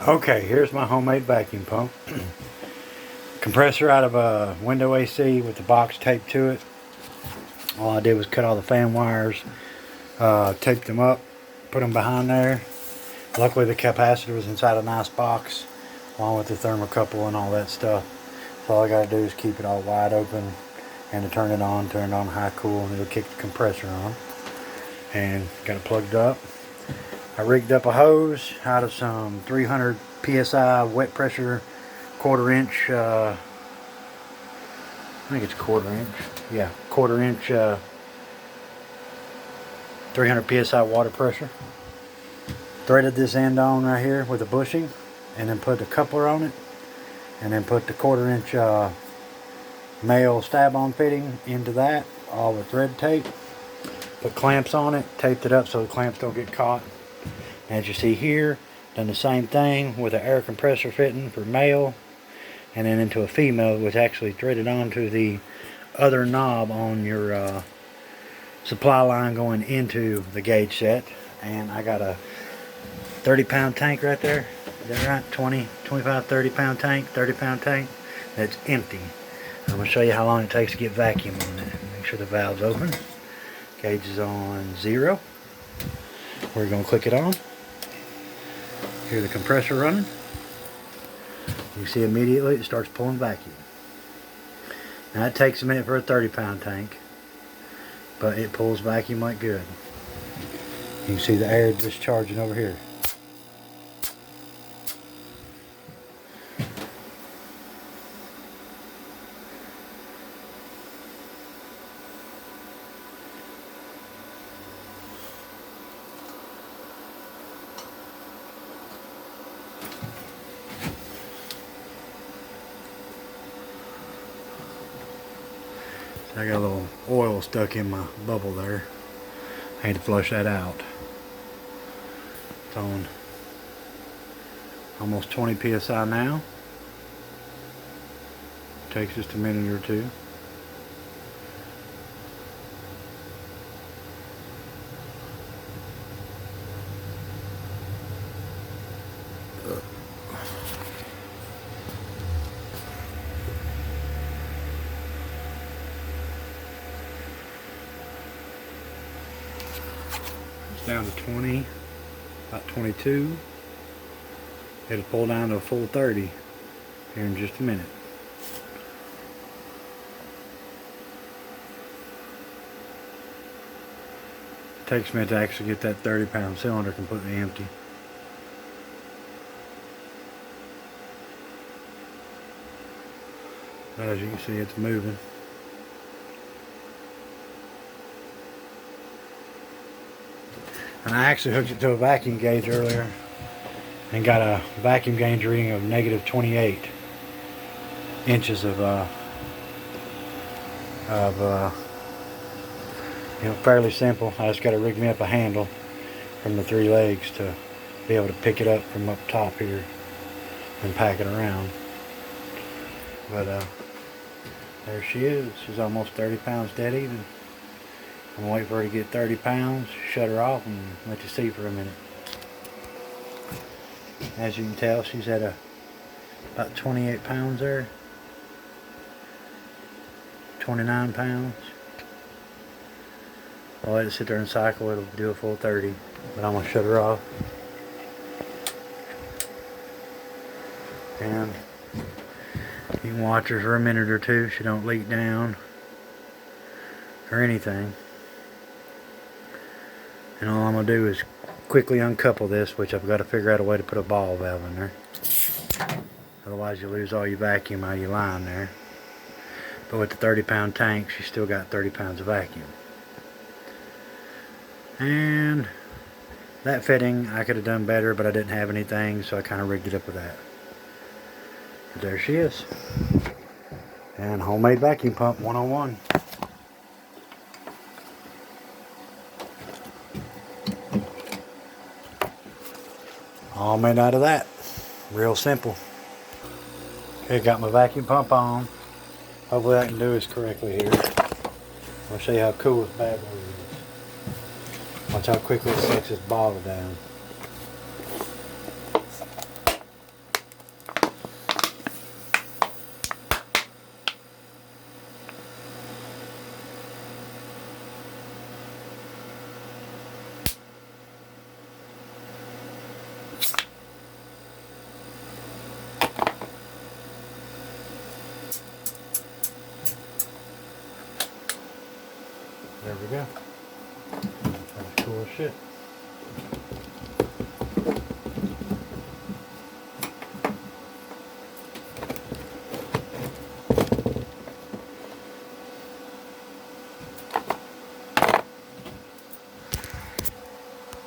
Okay, here's my homemade vacuum pump. Compressor out of a window AC with the box taped to it. All I did was cut all the fan wires, taped them up, put them behind there. Luckily the capacitor was inside a nice box along with the thermocouple and all that stuff. So all I gotta do is keep it all wide open and to turn it on high cool, and it'll kick the compressor on. And got it plugged up. I rigged up a hose out of some 300 psi wet pressure, quarter-inch, I think it's quarter-inch, yeah, quarter-inch, 300 psi water pressure. Threaded this end on right here with a bushing, and then put the coupler on it, and then put the quarter-inch male stab-on fitting into that, all with thread tape. Put clamps on it, taped it up so the clamps don't get caught. As you see here, done the same thing with an air compressor fitting for male, and then into a female, which actually threaded onto the other knob on your supply line going into the gauge set. And I got a 30-pound tank right there. Is that right? 20, 25, 30-pound tank, 30-pound tank. That's empty. I'm going to show you how long it takes to get vacuum on it. Make sure the valve's open. Gauge is on 0. We're going to click it on. Hear the compressor running. You see immediately it starts pulling vacuum. Now it takes a minute for a 30-pound tank, but it pulls vacuum like good. You can see the air discharging over here. I got a little oil stuck in my bubble there. I had to flush that out. It's on almost 20 psi now. Takes just a minute or two. Down to 20, about 22. It'll pull down to a full 30 here in just a minute. It takes a minute to actually get that 30-pound cylinder completely empty. But as you can see, it's moving. And I actually hooked it to a vacuum gauge earlier and got a vacuum gauge reading of negative 28 inches of fairly simple. I just got to rig me up a handle from the 3 legs to be able to pick it up from up top here and pack it around. But there she is. She's almost 30 pounds dead even. I'm going to wait for her to get 30 pounds, shut her off, and let you see for a minute. As you can tell, she's at about 28 pounds there. 29 pounds. I'll let it sit there and cycle. It'll do a full 30. But I'm going to shut her off. And you can watch her for a minute or two. She don't leak down or anything. And all I'm going to do is quickly uncouple this, which I've got to figure out a way to put a ball valve in there. Otherwise you lose all your vacuum out of your line there. But with the 30-pound tank, she's still got 30 pounds of vacuum. And that fitting I could have done better, but I didn't have anything, so I kind of rigged it up with that. But there she is. And homemade vacuum pump 101. All made out of that. Real simple. Okay, got my vacuum pump on. Hopefully I can do this correctly here. I'll show you how cool this bad boy is. Watch how quickly it sets this bottle down. There we go. That's cool as shit.